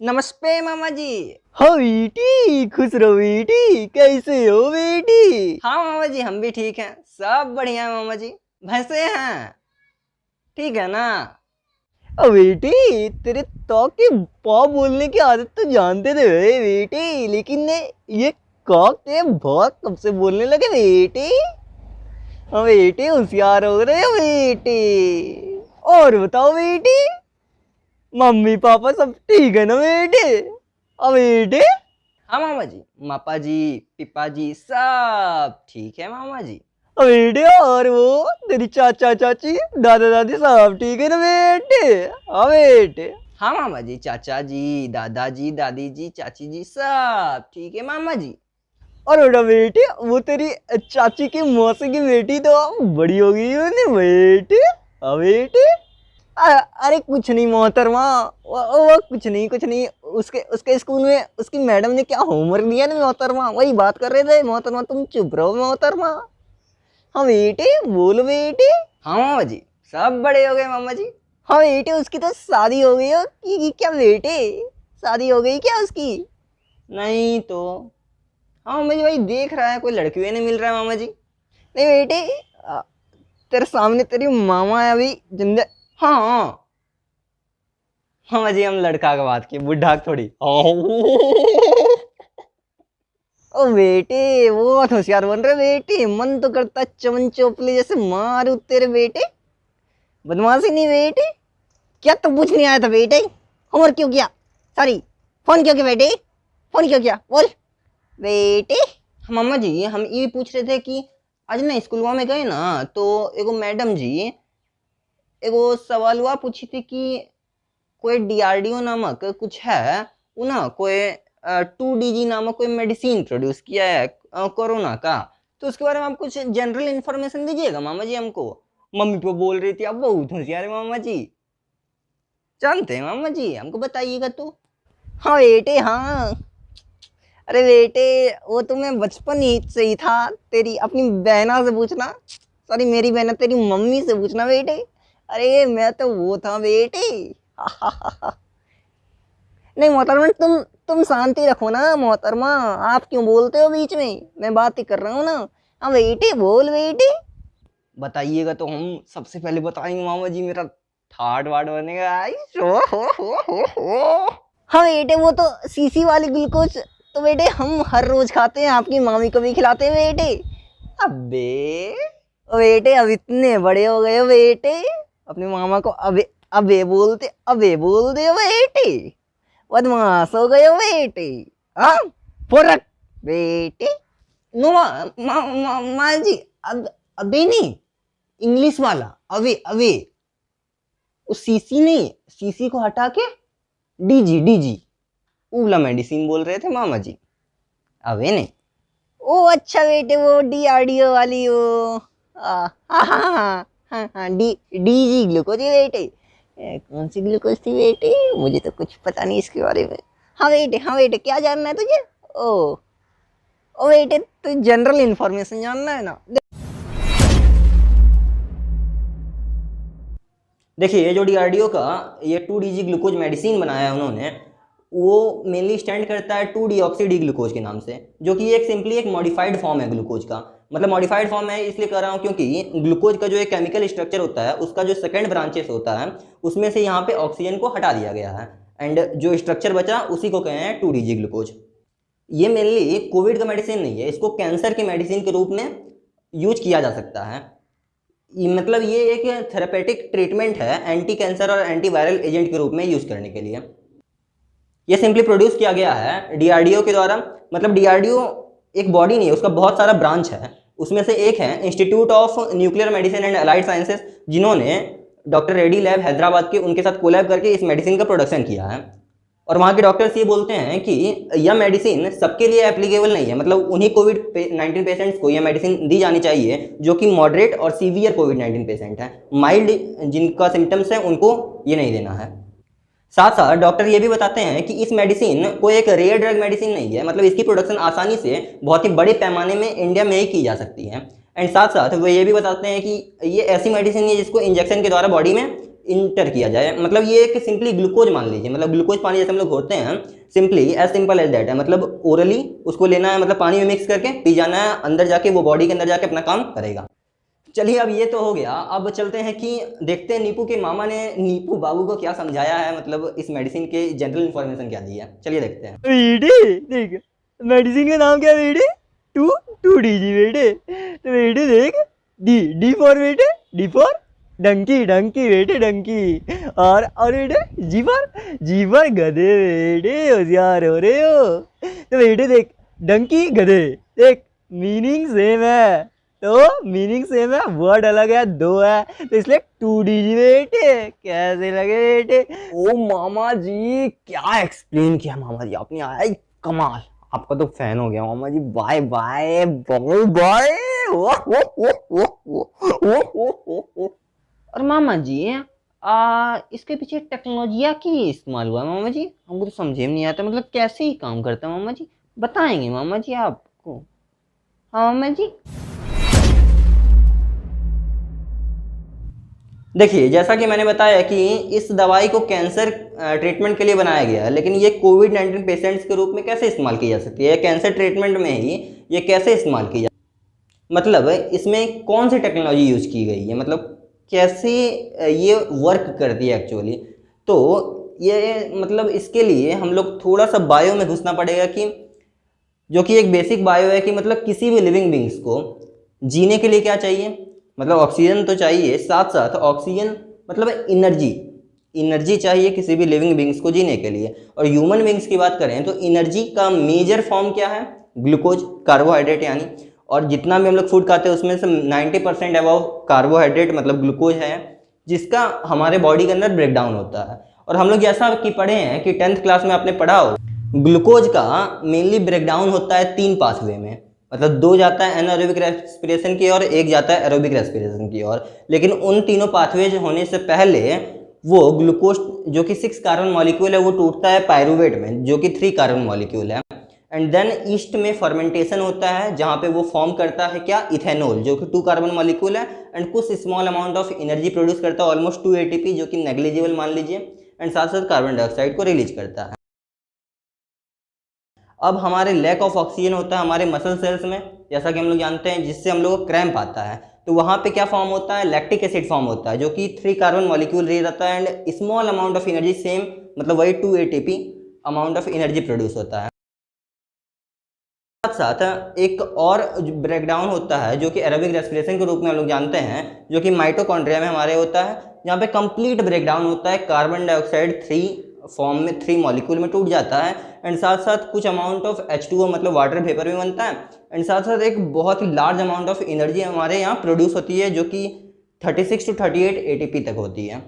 नमस्ते मामा जी। हाँ बेटी, खुश रहो बेटी। कैसे हो बेटी? हाँ मामा जी, हम भी ठीक हैं, सब बढ़िया है मामा जी। भैंसे हैं, ठीक है ना? अब बेटी, तेरे तो की पॉ बोलने की आदत तो जानते थे बेटी, लेकिन ये कॉक ते बहुत कब से बोलने लगे बेटी। हाँ बेटी, होशियार हो रहे हो बेटी। और बताओ बेटी, मम्मी पापा सब ठीक है ना बेटे? अब बेटे, हाँ मामा जी, मापा जी, पिपा जी सब ठीक है मामा जी। अब बेटे, और वो तेरी चाचा चाची दादा दादी सब ठीक है ना बेटे? हाँ बेटे। हाँ मामा जी, चाचा जी, दादाजी, दादी जी, चाची जी सब ठीक है मामा जी। और बेटा बेटी, वो तेरी चाची की मौसी की बेटी तो बड़ी हो गई है बेटी। हाँ बेटी। अरे कुछ नहीं मोहतरमा, वो कुछ नहीं। उसके उसके स्कूल में उसकी मैडम ने क्या होमवर्क दिया ना मोहतरमा, वही बात कर रहे थे मोहतरमा। तुम चुप रहो मोहतरमा। हाँ बेटी, बोलो बेटी। हाँ मामा जी, सब बड़े हो गए मामा जी। हाँ बेटे, उसकी तो शादी हो गई हो कि क्या बेटे? शादी हो गई क्या उसकी? नहीं तो। हाँ मामा जी, भाई देख रहा है, कोई लड़की हुई नहीं मिल रहा है मामा जी। नहीं बेटे, तेरे सामने तेरी मामा है अभी जिंदा। हाँ मामा जी, हम लड़का का बात की, बुढ़ा थोड़ी। ओ बेटे, वो बहुत होशियार बन रहे बेटे। मन तो करता है चमन चोपले जैसे मारू तेरे बेटे। बदमाशी नहीं बेटे। क्या तो पूछ नहीं आया था बेटे? होमवर्क क्यों किया? सॉरी, फोन क्यों किया बेटे? फोन क्यों किया बोल बेटे। मामा जी, हम ये पूछ रहे थे कि आज ना स्कूलवा में गए ना, तो एगो मैडम जी एगो सवाल हुआ पूछी थी कि कोई डीआरडीओ नामक कुछ है, वो ना कोई 2DG नामक कोई मेडिसिन प्रोड्यूस किया है कोरोना का। तो उसके बारे में आप कुछ जनरल इंफॉर्मेशन दीजिएगा मामा जी हमको। मम्मी तो बोल रही थी आप बहुत होशियार है मामा जी, जानते हैं मामा जी, हमको बताइएगा तो। हाँ बेटे हाँ। अरे बेटे, वो तुम्हें बचपन ही से ही था। तेरी अपनी बहना से पूछना। सॉरी, मेरी बहना तेरी मम्मी से पूछना बेटे। अरे मैं तो वो था बेटे। नहीं मोहतरमा, तुम शांति रखो ना मोहतरमा। आप क्यों बोलते हो बीच में? मैं बात ही कर रहा हूँ ना। हाँ बेटे, बोल बेटे। बताइएगा तो हम सबसे पहले बताएंगे मामा जी, मेरा ठाट वाट बनेगा। आई हो। हाँ बेटे, वो तो सीसी वाली ग्लूकोज तो बेटे हम हर रोज खाते हैं, आपकी मामी को भी खिलाते हैं बेटे। अबे ओ बेटे, अब इतने बड़े हो गए हो बेटे, अपनी मामा को अबे अबे बोल दे बेटे। बदमाश हो गए हो बेटे। हाँ, फुर्रक बेटे। नो माँ जी, अब अबे नहीं, इंग्लिश वाला अवे अवे। वो सीसी नहीं, सीसी को हटा के डीजी डीजी वाला मेडिसिन बोल रहे थे मामा जी, अवे नहीं। ओ अच्छा बेटे, वो डीआरडीओ वाली वो। हाँ हाँ हाँ हाँ हाँ, डीजी ग्लूकोज बेटे। कौन सी ग्लूकोज थी बेटे? मुझे तो कुछ पता नहीं इसके बारे में। हाँ बेटे, क्या जानना है तुझे? ओ ओ बेटे, तू जनरल इंफॉर्मेशन जानना है ना? देखिए, ये जो डीआरडीओ का ये 2DG ग्लूकोज मेडिसिन बनाया है उन्होंने, वो मेनली स्टैंड करता है 2 डीऑक्सी डी ग्लूकोज के नाम से, जो कि एक सिंपली एक मॉडिफाइड फॉर्म है ग्लूकोज का। मतलब मॉडिफाइड फॉर्म है इसलिए कह रहा हूँ क्योंकि ग्लूकोज का जो एक केमिकल स्ट्रक्चर होता है, उसका जो सेकंड ब्रांचेस होता है, उसमें से यहाँ पे ऑक्सीजन को हटा दिया गया है, एंड जो स्ट्रक्चर बचा उसी को कहे हैं 2DG ग्लूकोज। ये मेनली कोविड का मेडिसिन नहीं है, इसको कैंसर के मेडिसिन के रूप में यूज किया जा सकता है। मतलब ये एक थेरेपेटिक ट्रीटमेंट है एंटी कैंसर और एंटी वायरल एजेंट के रूप में यूज करने के लिए। ये सिंपली प्रोड्यूस किया गया है डीआरडीओ के द्वारा। मतलब डीआरडीओ एक बॉडी नहीं है, उसका बहुत सारा ब्रांच है। उसमें से एक है institute of nuclear medicine and allied sciences, जिन्होंने डॉक्टर रेड्डी लैब हैदराबाद के उनके साथ कोलैब करके इस मेडिसिन का प्रोडक्शन किया है। और वहाँ के डॉक्टर्स ये बोलते हैं कि यह मेडिसिन सबके लिए एप्लीकेबल नहीं है। मतलब उन्हीं कोविड-19 पेशेंट्स को यह मेडिसिन दी जानी चाहिए जो कि मॉडरेट और सीवियर कोविड-19 पेशेंट हैं। माइल्ड जिनका सिम्टम्स है उनको ये नहीं देना है। साथ साथ डॉक्टर ये भी बताते हैं कि इस मेडिसिन कोई एक रेयर ड्रग मेडिसिन नहीं है। मतलब इसकी प्रोडक्शन आसानी से बहुत ही बड़े पैमाने में इंडिया में ही की जा सकती है। एंड साथ साथ वो ये भी बताते हैं कि ये ऐसी मेडिसिन है जिसको इंजेक्शन के द्वारा बॉडी में इंटर किया जाए। मतलब ये एक सिंपली ग्लूकोज मान लीजिए, मतलब ग्लूकोज पानी जैसे हम लोग घोरते हैं, simply as simple as that है। मतलब ओरली उसको लेना है, मतलब पानी में मिक्स करके पी जाना है, अंदर जाके वो बॉडी के अंदर जाके अपना काम करेगा। चलिए अब ये तो हो गया, अब चलते हैं कि देखते हैं नीपू के मामा ने नीपू बाबू को क्या समझाया है, मतलब इस मेडिसिन के जनरल इन्फॉर्मेशन क्या दी है। चलिए देखते हैं। बेटे देख, मेडिसिन का नाम क्या है बेटे? टू टू डी जी बेटे। तो बेटे देख, डी डी फॉर बेटे, डी फॉर डंकी, डंकी बेटे डंकी। और बेटे जी फॉर गधे बेटे, होशियार हो रहे हो। तो बेटे देख, डंकी गधे, देख मीनिंग सेम है, तो मीनिंग सेम है, वर्ड अलग है, दो है, तो इसलिए टू डी जी बेटे। कैसे लगे बेटे? ओ मामा जी, क्या एक्सप्लेन किया मामा जी आपने, आया कमाल। आपका तो फैन हो गया मामा जी। Bye bye bye bye. और मामा जी इसके पीछे टेक्नोलॉजिया की इस्तेमाल हुआ है मामा जी, हमको तो समझे में नहीं आता, मतलब कैसे ही काम करता है मामा जी, बताएंगे मामा जी आपको। हाँ मामा जी। देखिए जैसा कि मैंने बताया कि इस दवाई को कैंसर ट्रीटमेंट के लिए बनाया गया है, लेकिन ये कोविड-19 पेशेंट्स के रूप में कैसे इस्तेमाल की जा सकती है, कैंसर ट्रीटमेंट में ही ये कैसे इस्तेमाल की जा, मतलब इसमें कौन सी टेक्नोलॉजी यूज की गई है, मतलब कैसे ये वर्क करती है एक्चुअली। तो ये मतलब इसके लिए हम लोग थोड़ा सा बायो में घुसना पड़ेगा, कि जो कि एक बेसिक बायो है कि मतलब किसी भी लिविंग बींग्स को जीने के लिए क्या चाहिए, मतलब ऑक्सीजन तो चाहिए, साथ साथ ऑक्सीजन मतलब एनर्जी चाहिए किसी भी लिविंग बींग्स को जीने के लिए। और ह्यूमन बींग्स की बात करें तो एनर्जी का मेजर फॉर्म क्या है, ग्लूकोज, कार्बोहाइड्रेट यानी। और जितना भी हम लोग फूड खाते हैं उसमें से 90% अबाव कार्बोहाइड्रेट मतलब ग्लूकोज है, जिसका हमारे बॉडी के अंदर ब्रेकडाउन होता है। और हम लोग जैसा कि पढ़े हैं कि 10th क्लास में आपने पढ़ा हो, ग्लूकोज का मेनली ब्रेकडाउन होता है 3 पाथवे में, मतलब 2 जाता है एनारोबिक रेस्पिरेशन की और 1 जाता है एरोबिक रेस्पिरेशन की ओर। लेकिन उन तीनों पाथवेज होने से पहले वो ग्लूकोज जो कि 6 कार्बन मॉलिक्यूल है वो टूटता है पायरुवेट में, जो कि 3 कार्बन मॉलिक्यूल है। एंड देन ईस्ट में फर्मेंटेशन होता है, जहाँ पे वो फॉर्म करता है क्या, इथेनॉल, जो कि 2 कार्बन मॉलिक्यूल है एंड कुछ small amount of energy produce करता है, ऑलमोस्ट 2 एटीपी, जो कि नेग्लिजिबल मान लीजिए, एंड साथ साथ कार्बन डाइऑक्साइड को रिलीज करता है। अब हमारे लैक ऑफ ऑक्सीजन होता है हमारे मसल सेल्स में, जैसा कि हम लोग जानते हैं, जिससे हम लोग को क्रैम्प आता है। तो वहाँ पे क्या फॉर्म होता है, लैक्टिक एसिड फॉर्म होता है, जो कि 3 कार्बन मॉलिक्यूल रह जाता है and small amount of energy, same मतलब वही 2 ATP amount of energy produce होता है। साथ साथ एक और ब्रेकडाउन होता है जो कि एरोबिक रेस्पिरेशन के रूप में हम लोग जानते हैं, जो कि माइटोकॉन्ड्रिया में हमारे होता है, जहाँ पे कंप्लीट ब्रेकडाउन होता है, कार्बन डाइऑक्साइड 3 फॉर्म में 3 मॉलिक्यूल में टूट जाता है एंड साथ साथ कुछ अमाउंट ऑफ H2O मतलब वाटर वेपर भी बनता है एंड साथ साथ एक बहुत ही लार्ज अमाउंट ऑफ एनर्जी हमारे यहाँ प्रोड्यूस होती है, जो कि 36 to 38 एटीपी तक होती है।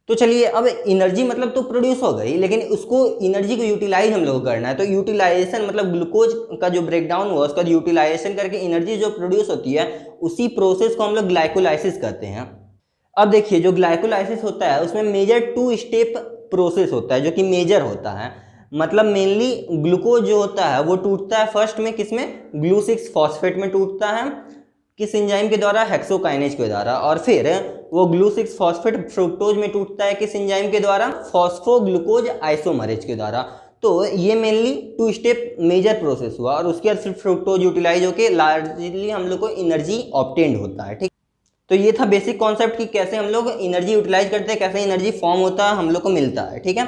तो चलिए अब एनर्जी मतलब तो प्रोड्यूस हो गई, लेकिन उसको एनर्जी को यूटिलाइज हम लोग करना है। तो यूटिलाइजेशन मतलब ग्लूकोज का जो ब्रेकडाउन हुआ उसका यूटिलाइजेशन करके एनर्जी जो प्रोड्यूस होती है, उसी प्रोसेस को हम लोग ग्लाइकोलाइसिस कहते हैं। अब देखिए जो ग्लाइकोलाइसिस होता है उसमें मेजर 2 स्टेप प्रोसेस होता है, जो कि मेजर होता है। मतलब मेनली ग्लूकोज जो होता है वो टूटता है फर्स्ट में किसमें, ग्लू 6 फॉस्फेट में टूटता है, किस एंजाइम के द्वारा, हेक्सोकाइनेज के द्वारा। और फिर वो ग्लू 6 फॉस्फेट फ्रुक्टोज में टूटता है किस एंजाइम के द्वारा, फॉस्फोग्लूकोज आइसोमरेज के द्वारा। तो ये मेनली 2 स्टेप मेजर प्रोसेस हुआ और उसके बाद फिर फ्रुक्टोज यूटिलाइज होकर लार्जली हम लोग को एनर्जी ऑब्टेन्ड होता है। ठीक, तो ये था बेसिक कॉन्सेप्ट कि कैसे हम लोग एनर्जी यूटिलाइज करते हैं, कैसे एनर्जी फॉर्म होता है, हम लोग को मिलता है। ठीक है,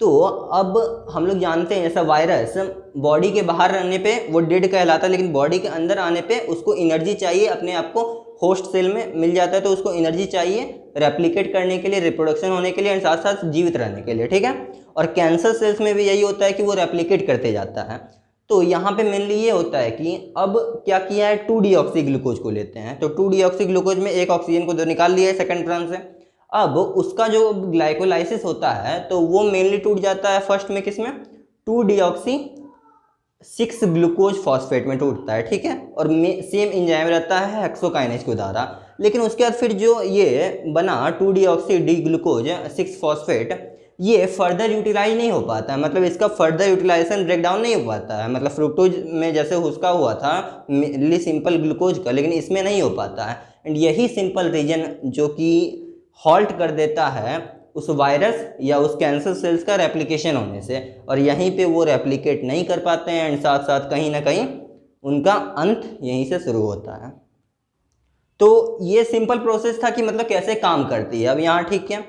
तो अब हम लोग जानते हैं जैसा वायरस बॉडी के बाहर रहने पे वो डेड कहलाता है, लेकिन बॉडी के अंदर आने पे उसको एनर्जी चाहिए, अपने आप को होस्ट सेल में मिल जाता है, तो उसको एनर्जी चाहिए रेप्लिकेट करने के लिए, रिप्रोडक्शन होने के लिए एंड साथ साथ जीवित रहने के लिए। ठीक है, और कैंसर सेल्स में भी यही होता है कि वो रेप्लिकेट करते जाता है। तो यहाँ पे मेनली ये होता है कि अब क्या किया है, 2-डीऑक्सी ग्लूकोज को लेते हैं, तो 2-डीऑक्सी ग्लूकोज में एक ऑक्सीजन को तो निकाल लिया है सेकंड ट्रांस से। अब उसका जो ग्लाइकोलाइसिस होता है तो वो मेनली टूट जाता है फर्स्ट में किसमें, 2-डीऑक्सी 6 ग्लूकोज फॉस्फेट में टूटता है। ठीक है, और सेम एंजाइम रहता है हेक्सोकाइनेज के द्वारा। लेकिन उसके बाद फिर जो ये बना 2-डीऑक्सी डी ग्लूकोज 6 फॉस्फेट, ये फर्दर यूटिलाइज नहीं हो पाता है, मतलब इसका फर्दर यूटिलाइजेशन ब्रेकडाउन नहीं हो पाता है, मतलब फ्रुक्टोज में जैसे उसका हुआ था मेनली सिंपल ग्लूकोज का, लेकिन इसमें नहीं हो पाता है। एंड यही सिंपल रीजन जो कि हॉल्ट कर देता है उस वायरस या उस कैंसर सेल्स का रेप्लिकेशन होने से, और यहीं पे वो रेप्लिकेट नहीं कर पाते हैं, एंड साथ साथ कहीं ना कहीं उनका अंत यहीं से शुरू होता है। तो ये सिंपल प्रोसेस था कि मतलब कैसे काम करती है। अब यहाँ ठीक है,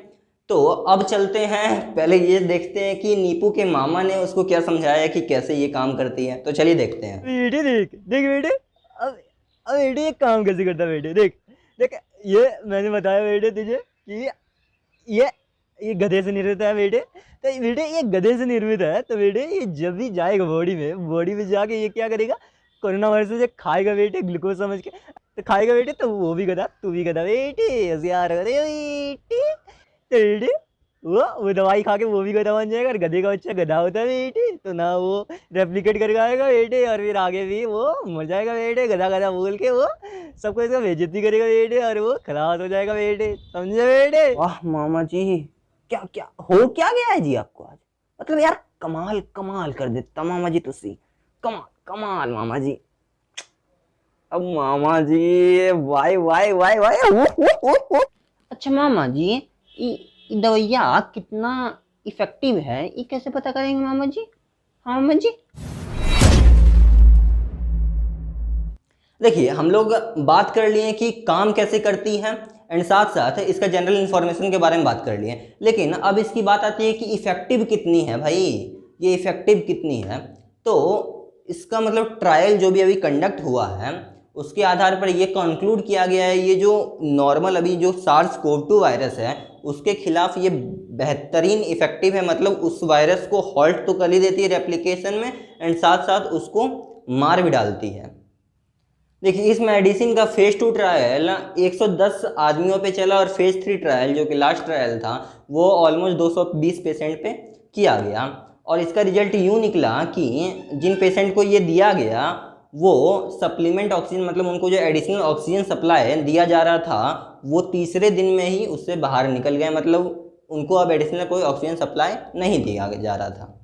तो अब चलते हैं, पहले ये देखते हैं कि नीपू के मामा ने उसको क्या समझाया कि कैसे ये काम करती है। तो चलिए देखते हैं। बेटे देख देख बेटे, अब बेटे ये काम कैसे करता है बेटे, देख देख, ये मैंने बताया बेटे तुझे कि ये गधे से निर्मित है बेटे। तो बेटे ये गधे से निर्मित है, तो बेटे ये जब भी जाएगा बॉडी में जाके ये क्या करेगा, कोरोना वायरस से खाएगा बेटे, ग्लूकोज समझ के तो खाएगा बेटे, तो वो भी गधा तू भी गधा बेटे, होशियार हो रे बेटे। तो बेटे वो दवाई खा के वो भी गधा बन जाएगा, और गधे का बच्चा गधा होता है बेटे, तो ना वो रेप्लिकेट कर आएगा बेटे, और फिर आगे भी वो मर जाएगा बेटे, गधा गधा बोल के वो सबको इसका बेइज्जती करेगा बेटे, और वो खलास हो जाएगा बेटे, समझे बेटे। वाह मामा जी, क्या क्या हो क्या गया है जी आपको आज, मतलब यार कमाल कमाल कर देता मामा जी, तुसी कमाल कमाल मामा जी। अब मामा जी वाई वाई वाई वाई। अच्छा मामा जी, ये दवाइया कितना इफेक्टिव है, ये कैसे पता करेंगे मामा जी? हाँ मामा जी, देखिए हम लोग बात कर लिए कि काम कैसे करती है, एंड साथ साथ इसका जनरल इन्फॉर्मेशन के बारे में बात कर लिए, लेकिन अब इसकी बात आती है कि इफेक्टिव कितनी है भाई, ये इफेक्टिव कितनी है। तो इसका मतलब ट्रायल जो भी अभी कंडक्ट हुआ है उसके आधार पर ये कंक्लूड किया गया है, ये जो नॉर्मल अभी जो SARS-CoV-2 वायरस है उसके खिलाफ ये बेहतरीन इफेक्टिव है, मतलब उस वायरस को हॉल्ट तो कर ही देती है रेप्लिकेशन में, एंड साथ साथ उसको मार भी डालती है। देखिए इस मेडिसिन का फेज 2 ट्रायल 110 आदमियों पे चला, और फेज 3 ट्रायल जो कि लास्ट ट्रायल था वो ऑलमोस्ट 220 पेशेंट पे किया गया, और इसका रिजल्ट यूँ निकला कि जिन पेशेंट को ये दिया गया वो सप्लीमेंट ऑक्सीजन, मतलब उनको जो एडिशनल ऑक्सीजन सप्लाई दिया जा रहा था वो तीसरे दिन में ही उससे बाहर निकल गए, मतलब उनको अब एडिशनल कोई ऑक्सीजन सप्लाई नहीं दिया जा रहा था।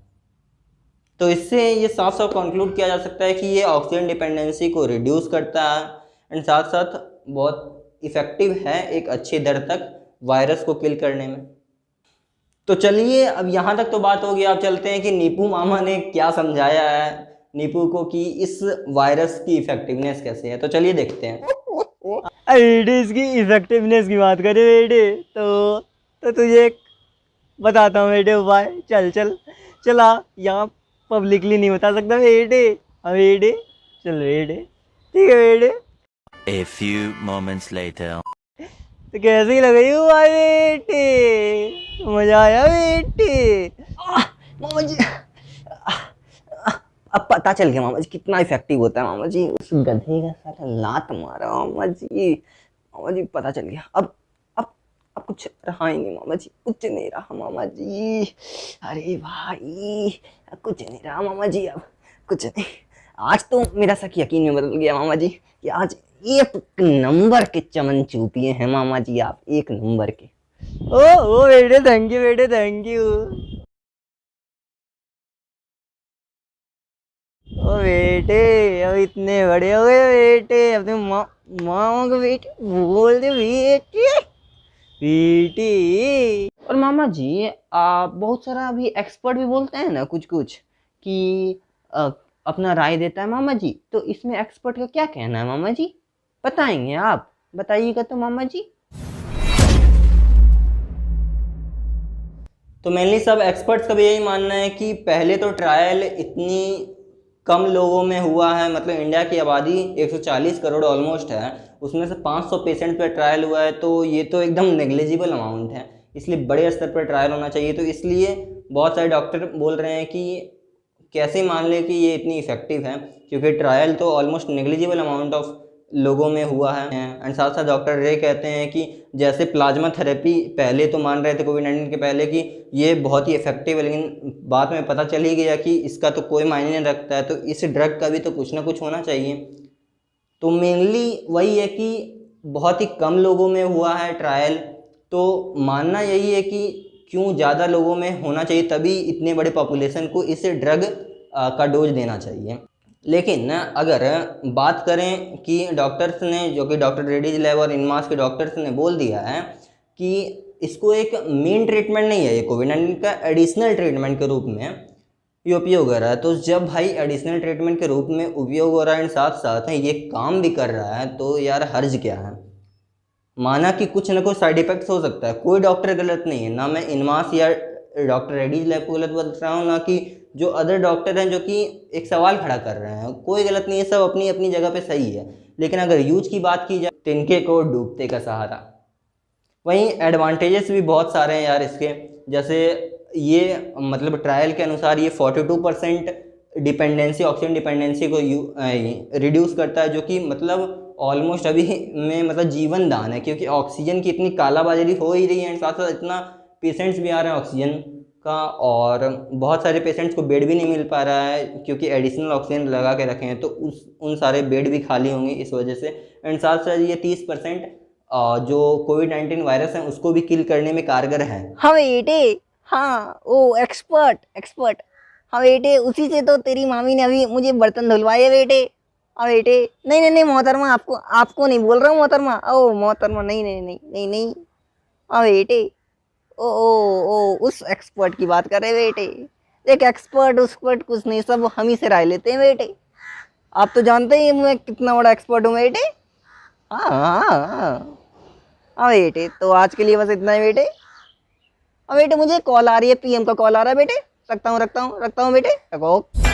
तो इससे ये साफ साफ कंक्लूड किया जा सकता है कि ये ऑक्सीजन डिपेंडेंसी को रिड्यूस करता है, एंड साथ साथ बहुत इफ़ेक्टिव है एक अच्छी दर तक वायरस को किल करने में। तो चलिए अब यहाँ तक तो बात हो गई, अब चलते हैं कि नीपू मामा ने क्या समझाया है नीपू को कि इस वायरस की इफेक्टिवनेस कैसे है। तो चलिए देखते हैं। बेटे इसकी इफेक्टिवनेस की बात करें बेटे, तो तुझे एक बताता हूँ बेटे उपाय। चल चल चला, यहाँ पब्लिकली नहीं बता सकता बेटे। हाँ बेटे, चल बेटे, ठीक है बेटे। A few moments later. तो कैसी लग रही हुआ बेटे, मजा आया बेटे? मामा जी अब पता चल गया मामा जी कितना इफेक्टिव होता है मामा जी, उस गधे का साला लात मारा मामा जी पता चल गया। अब कुछ रहा ही नहीं मामा जी, कुछ नहीं रहा मामा जी, अरे भाई कुछ नहीं रहा मामा जी, अब कुछ नहीं। आज तो मेरा शक यकीन में बदल गया मामा जी कि आज एक नंबर के चमन चूपिए हैं मामा जी आप, एक नंबर के। ओ बेटे थैंक यू बेटे, थैंक यू। ओ बेटे अब इतने बड़े हो गए बेटे, अपने माँ को बेटे बोल दे बेटे बेटी। और मामा जी बहुत सारा अभी एक्सपर्ट भी बोलते हैं ना कुछ कुछ कि अपना राय देता है मामा जी, तो इसमें एक्सपर्ट का क्या कहना है मामा जी, बताएंगे आप? बताइएगा तो मामा जी। तो मेनली सब एक्सपर्ट्स का भी यही मानना है कि पहले तो ट्रायल इतनी कम लोगों में हुआ है, मतलब इंडिया की आबादी 140 करोड़ ऑलमोस्ट है, उसमें से 500 पेशेंट पे ट्रायल हुआ है, तो ये तो एकदम नेग्लिजिबल अमाउंट है, इसलिए बड़े स्तर पर ट्रायल होना चाहिए। तो इसलिए बहुत सारे डॉक्टर बोल रहे हैं कि कैसे मान लें कि ये इतनी इफेक्टिव है, क्योंकि ट्रायल तो ऑलमोस्ट नेग्लिजिबल अमाउंट ऑफ लोगों में हुआ है। एंड साथ साथ डॉक्टर रे कहते हैं कि जैसे प्लाज्मा थेरेपी पहले तो मान रहे थे कोविड-19 के पहले कि ये बहुत ही इफेक्टिव है, लेकिन बाद में पता चल ही गया कि इसका तो कोई मायने नहीं रखता है, तो इस ड्रग का भी तो कुछ ना कुछ होना चाहिए। तो मेनली वही है कि बहुत ही कम लोगों में हुआ है ट्रायल, तो मानना यही है कि क्यों ज़्यादा लोगों में होना चाहिए, तभी इतने बड़े पॉपुलेशन को इस ड्रग का डोज देना चाहिए। लेकिन अगर बात करें कि डॉक्टर्स ने, जो कि डॉक्टर रेड्डीज लैब और इनमास के डॉक्टर्स ने बोल दिया है कि इसको एक मेन ट्रीटमेंट नहीं है, ये कोविड-19 का एडिशनल ट्रीटमेंट के रूप में ये उपयोग हो रहा है। तो जब भाई एडिशनल ट्रीटमेंट के रूप में उपयोग हो रहा है एंड साथ साथ ये काम भी कर रहा है, तो यार हर्ज क्या है। माना कि कुछ ना कुछ साइड इफेक्ट्स हो सकता है, कोई डॉक्टर गलत नहीं है, ना मैं इनमास या डॉक्टर रेड्डीज लैब को गलत बता रहा हूँ, ना कि जो अदर डॉक्टर हैं जो कि एक सवाल खड़ा कर रहे हैं, कोई गलत नहीं है, सब अपनी अपनी जगह पे सही है। लेकिन अगर यूज की बात की जाए, तिनके को डूबते का सहारा। वहीं एडवांटेजेस भी बहुत सारे हैं यार इसके, जैसे ये मतलब ट्रायल के अनुसार ये 42% डिपेंडेंसी, ऑक्सीजन डिपेंडेंसी को रिड्यूस करता है, जो कि मतलब ऑलमोस्ट अभी में मतलब जीवन दान है, क्योंकि ऑक्सीजन की इतनी कालाबाजारी हो ही रही है एंड साथ साथ इतना पेशेंट्स भी आ रहे हैं ऑक्सीजन का, और बहुत सारे पेशेंट्स को बेड भी नहीं मिल पा रहा है क्योंकि एडिशनल ऑक्सीजन लगा के रखे हैं, तो उन सारे बेड भी खाली होंगे इस वजह से। एंड साथ साथ ये 30% जो कोविड-19 वायरस है उसको भी किल करने में कारगर है। हाँ बेटे, हाँ ओ एक्सपर्ट। हाँ बेटे, उसी से तो तेरी मामी ने अभी मुझे बर्तन धुलवाए बेटे। हाँ बेटे, नहीं मोहतरमा, आपको नहीं बोल रहा हूँ मोहतरमा। ओ मोहतरमा, नहीं। हाँ बेटे, ओ उस एक्सपर्ट की बात कर रहे बेटे। एक एक्सपर्ट कुछ नहीं, सब हम ही से राय लेते हैं बेटे। आप तो जानते ही मैं कितना बड़ा एक्सपर्ट हूँ बेटे। हाँ बेटे, तो आज के लिए बस इतना है बेटे। बेटे मुझे कॉल आ रही है, PM का कॉल आ रहा है बेटे। रखता हूँ बेटे, रखो।